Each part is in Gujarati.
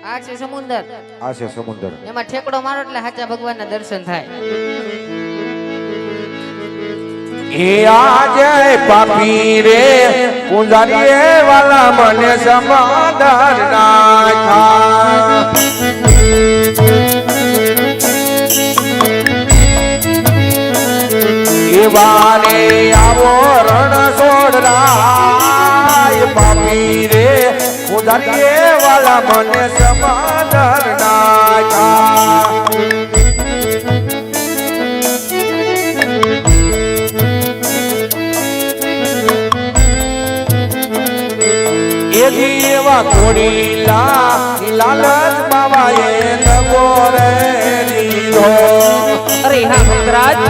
આ છે સમુદ્ર. આ છે સમુદ્ર. એમાં ઠેકડો મારો એટલે સાચા ભગવાનના દર્શન થાય. એ આજે પાપી રે કુંજારીએ વાલા મને સમાધાન નાખા. એવાને આવો રણ છોડરાય પાપી રે કુંજારીએ વાલા મને સમાધાન નાખા. એવા કોડીલા લાલચ બાવાએ નગો રે લીધો. અરે હા ભક્તરાજ,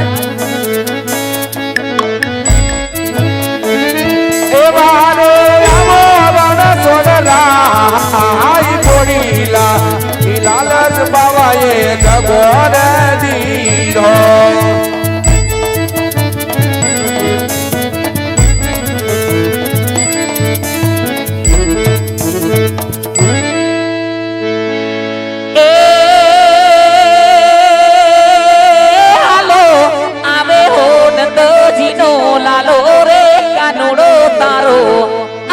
એવા રે આવો રણ છોડરાય કોડીલા લાલચ બાવાએ નગો રે લીધો. લાલો રે કાનુડો તારો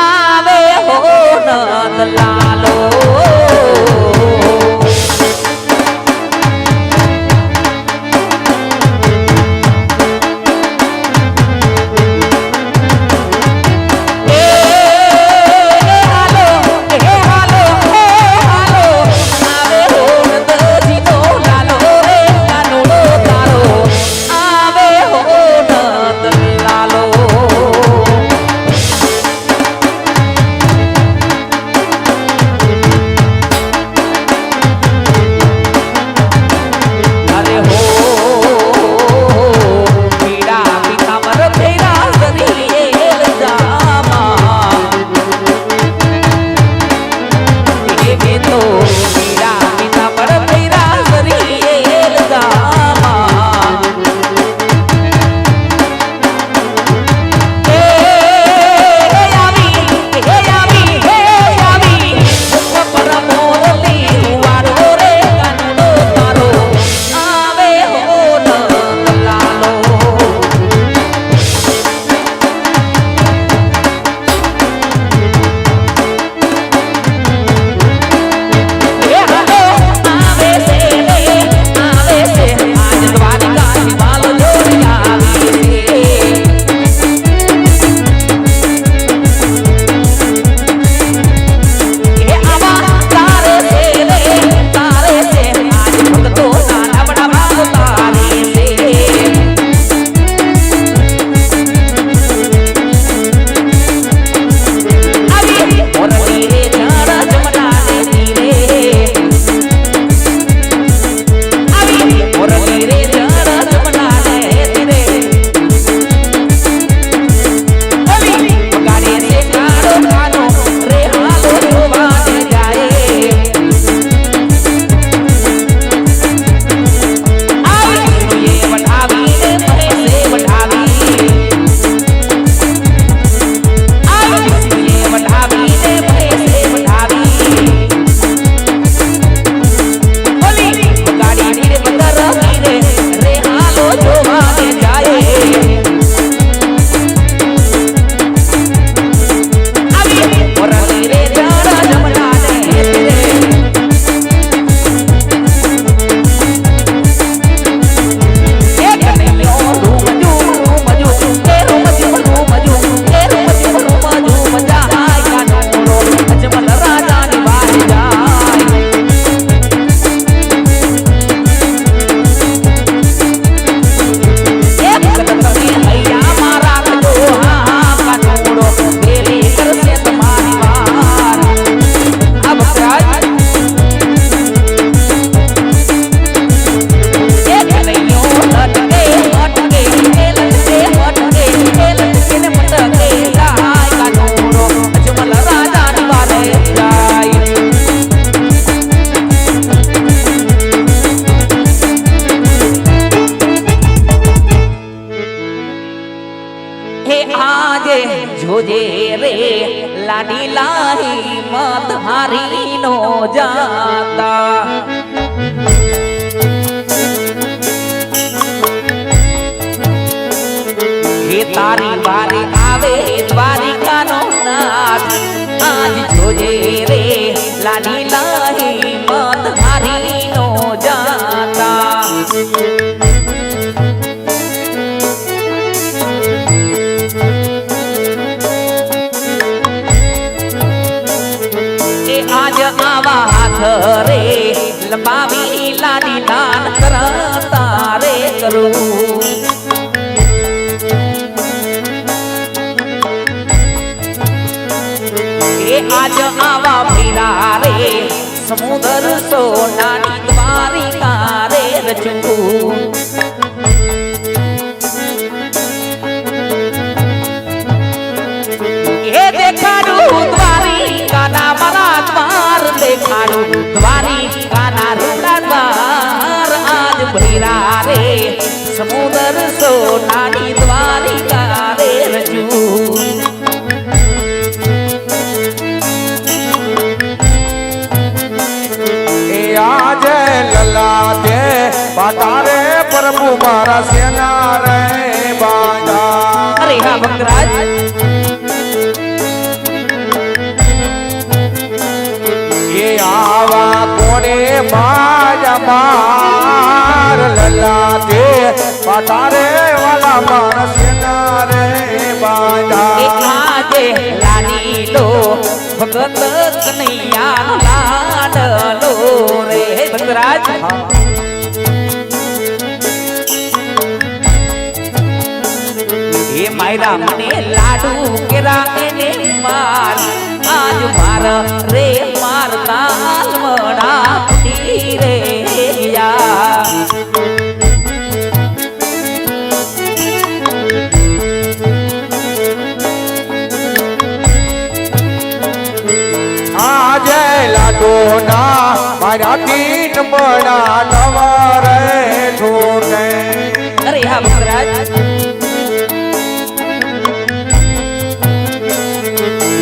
આવે હો નંદ લાલો. જોજે રે લાડી લાહી મત હારી નો જા લાડી લાહી મત હારી નો જાતા એ આજ આવા હાથ રે લંબાવી લાડી દાન કરતા રે કરું આજ આવા પીરા રે સમુદર સોનાની દ્વારિકા રે રચું એ દેખાડું દ્વારિકાના મારા દ્વાર દેખાડું દ્વારિકાના રૂડા દ્વાર આજ પીરા રે સમુદર સોનાની દ્વારિકા રે રચું આજે લલા દે પાતારે પ્રભુ મારા સેના રે બાજા અરે હા ભક્તરાજ એ આવા કોને માયા માર લલા દે પાતારે વાલા મારા સેના રે બાજા આજે લાડી લો ભગત કનૈયા લાડલો રે ભક્તરાજ એ માયરા મને લાડુ કેરા એને માર આજ માર રે માર તાલ મડા ફૂટી રે યા આજે લાડો ના મારા તીન બડા નવા રે છોટે અરે હા ભક્તરાજ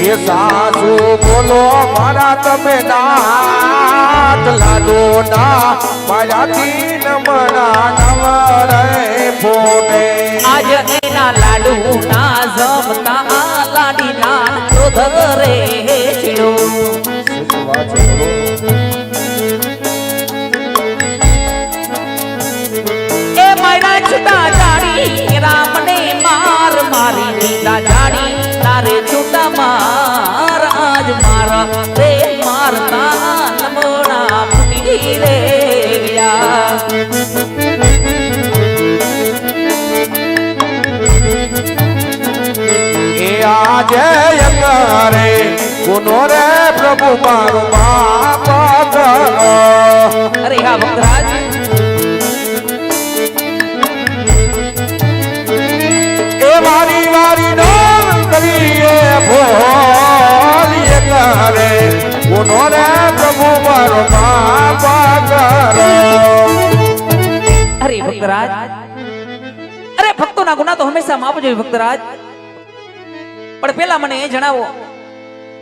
એ સાસુ બોલો મારા તમે નાથ લાડો ના મારા તીન બડા નવા રે ફોટે આજ એના લાડુ ના જમતા લાડી ના ક્રોધ રે ચીડો એ મારા છૂટા જાણી રામને માર મારી દીધા જાણી તારે છૂટા માર આજ મારા રે મારતા લમણા ફૂટી રે ગયા એ આજે યંગરે ગુનો રે પ્રભુ મારો માપ કરો અરે હા ભક્તરાજ એ વારી વારી નામ કરીએ ભોલીએ કરે ગુનો રે પ્રભુ મારો માપ કરો અરે ભક્તરાજ અરે ભક્તોના ગુના તો હંમેશા માફ જોઈએ ભક્તરાજ પણ પેલા મને એ જણાવો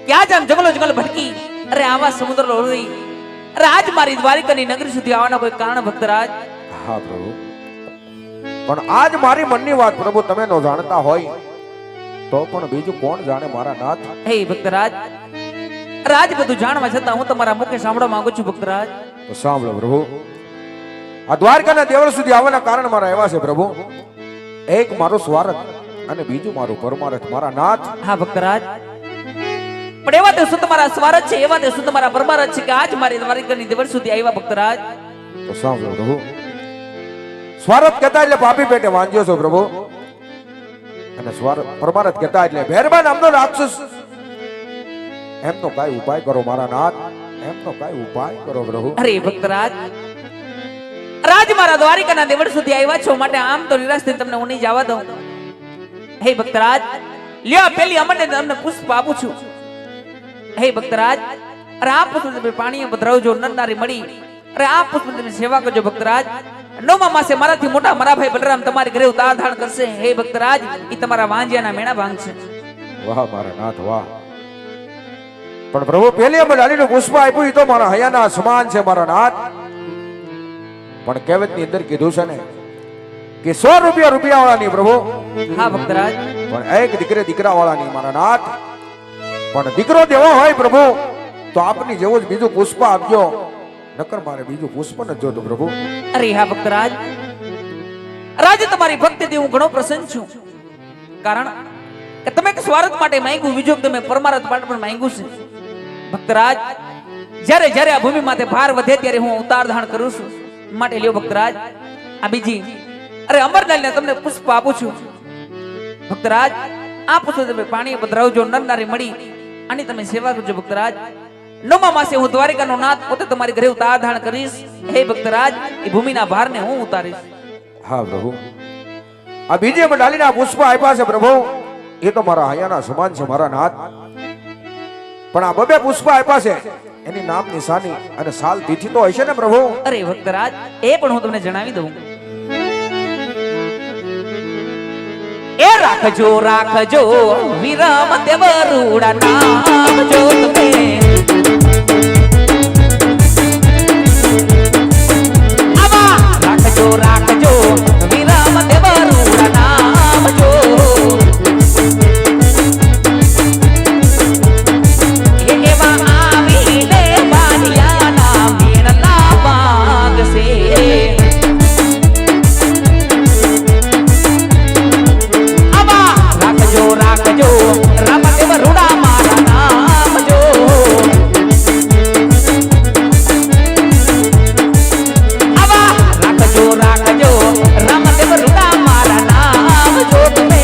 કે આજ આમ જંગલો જંગલ ભટકી અરે આવા સમુદ્ર લોરી અરે આજ મારી દ્વારિકાની નગરી સુધી આવવાના કોઈ કારણ ભક્તરાજ હા પ્રભુ પણ આજ મારી મનની વાત પ્રભુ તમે નો જાણતા હોય તો પણ બીજું કોણ જાણે મારા નાથ હે ભક્તરાજ અરે આજ બધું જાણવા છતાં હું તમારા મુખે સાંભળવા માંગુ છું ભક્તરાજ તો સાંભળો પ્રભુ આ દ્વારકાના દેવળ સુધી આવવાના કારણ મારા એવા છે પ્રભુ એક મારો સ્વાર્થ અને બીજું મારું પરમાર્થ મારા નાથ હા ભક્તરાજ પણ એવા તે શું તમારા સ્વાર્થ છે એવા તે શું તમારા પરમાર્થ છે કે આજ મારી દ્વારિકાની દેવળ સુધી આવ્યા ભક્તરાજ તો સાંભળો પ્રભુ સ્વાર્થ કહેતા એટલે પાપી પેટે વાંજ્યો છો પ્રભુ અને સ્વાર્થ પરમાર્થ કહેતા એટલે મહેરબાન નામનો રાક્ષસ એમનો કાઈ ઉપાય કરો મારા નાથ એમનો કાઈ ઉપાય કરો પ્રભુ અરે ભક્તરાજ રાજ મારા દ્વારિકાના દેવળ સુધી આવ્યા છો માટે આમ તો નિરાશ થઈને તમને હું નહીં જવા દઉં હે ભક્તરાજ લ્યો પેલી અમને તમને પુષ્પ આપું છું હે ભક્તરાજ અરે આ પુષ્પ તમે પાણીએ પધરાવજો નરનારી મળી અરે આ પુષ્પ તમે સેવા કરજો ભક્તરાજ નવમા માસે મારાથી મોટા મારા ભાઈ બલરામ તમારી ઘરે ઉતાર ધારણ કરશે હે ભક્તરાજ એ તમારા વાંજિયાના મેણા ભાંગશે વાહ મારા નાથ વાહ પણ પ્રભુ પેલી અમે ડાલીનું પુષ્પ આપ્યું એ તો મારા હૈયાના સમાન છે મારા નાથ પણ કહેવત ની અંદર કીધું છે ને કે 100 રૂપિયા વાળાની પ્રભુ હા ભક્તરાજ પણ એક દીકરા વાળાની મારા નાથ પણ દીકરો દેવો હોય પ્રભુ તો આપની જેવો જ બીજું પુષ્પ આપજો, નકર મારે બીજું પુષ્પ ન જોતું પ્રભુ. અરે હા ભક્તરાજ, રાજે તમારી ભક્તિથી હું ઘણો પ્રસન્ન છું. કારણ કે તમે એક સ્વાર્થ માટે માંગ્યું, બીજું તમે પરમાર્થ માટે પણ માંગ્યું છે. ભક્તરાજ, જ્યારે જ્યારે આ ભૂમિ માથે ભાર વધે ત્યારે હું અવતાર ધારણ કરું છું. માટે લ્યો ભક્તરાજ, આ બીજી અરે અમરલાલને તમને પુષ્પ આપું છું. ભક્તરાજ, આ પુષ્પ તમે પાણી પધરાવજો, નર નારી મળી આની તમે સેવા કરજો. ભક્તરાજ, નવમા માસે હું દ્વારિકાનો નાથ પોતે તમારી ઘરે અવતાર ધારણ કરીશ. હે ભક્તરાજ, એ ભૂમિના ભારને હું ઉતારીશ. હા પ્રભુ, આ બીજે ડાલીના પુષ્પ આપ્યા છે પ્રભુ, એ તો મારા હૈયાના સમાન છે મારા નાથ. પણ આ બબે પુષ્પ આપ્યા છે એની નામ નિશાની અને સાલ તિથિ તો હશે ને પ્રભુ? અરે ભક્તરાજ, એ પણ હું તમને જણાવી દઉં. એ રાખજો રાખજો વિરમ દેવરુડા નામ જો તમે. આવા રાખજો રાખજો વિરમ દેવરુડા નામ જો. એવા આવીને બારિયાના મેળના વાગશે. રાખજો રામદેવ રૂડા મારા નામ જો. આવા રાખજો રાખજો રામદેવ રૂડા મારા નામ જો તમે.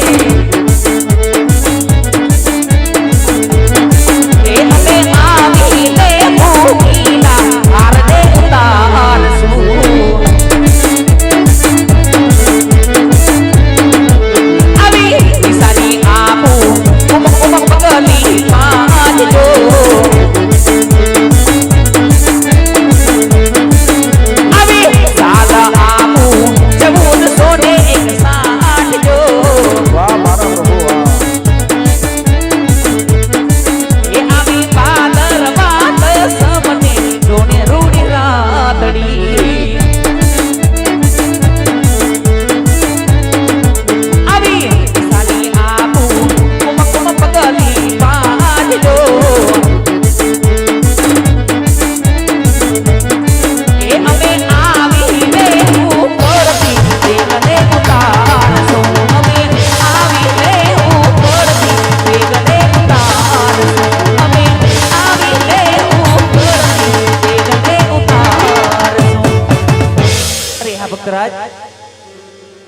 એ અમે આવીને ભૂમિના હારને ઉતારશું.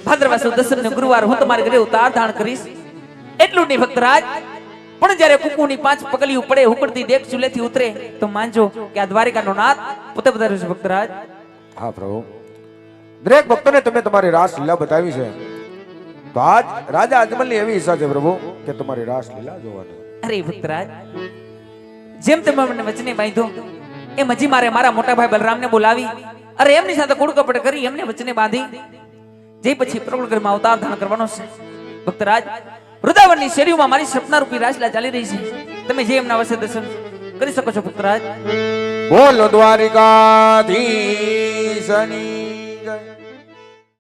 ભાદરવા સુદ દસમને ગુરુવાર હું તમારી ઘરે અવતાર ધારણ કરીશ. એટલું નહીં ભક્તરાજ, પણ જ્યારે કુકુની 5 પગલીઓ પડે હુકડતી દેખ ચૂલેથી ઉતરે તો માનજો કે આ દ્વારિકાનો નાથ પોતે પધાર્યો છે. ભક્તરાજ, હા પ્રભુ, દરેક ભક્તોને તમે તમારી રાસ લીલા બતાવી છે, તો આજ રાજા અજમલની એવી ઈચ્છા છે પ્રભુ કે તમારી રાસ લીલા જોવાની. અરે ભક્તરાજ, જેમ તમે મને વચને બાંધ્યો એમ હજી મારે મારા મોટા ભાઈ બલરામને બોલાવી અરે એમની સાથે કુડ કપટ કરી એમને વચને બાંધી જે પછી પ્રગટગઢમાં અવતાર ધારણ કરવાનો છે. ભક્તરાજ, વૃંદાવનની શેરીઓમાં મારી સપનારૂપી રાસલીલા ચાલી રહી છે. તમે જે એમના વસે દર્શન કરી શકો છો. ભક્તરાજ, બોલો દ્વારિકાધીશની જય.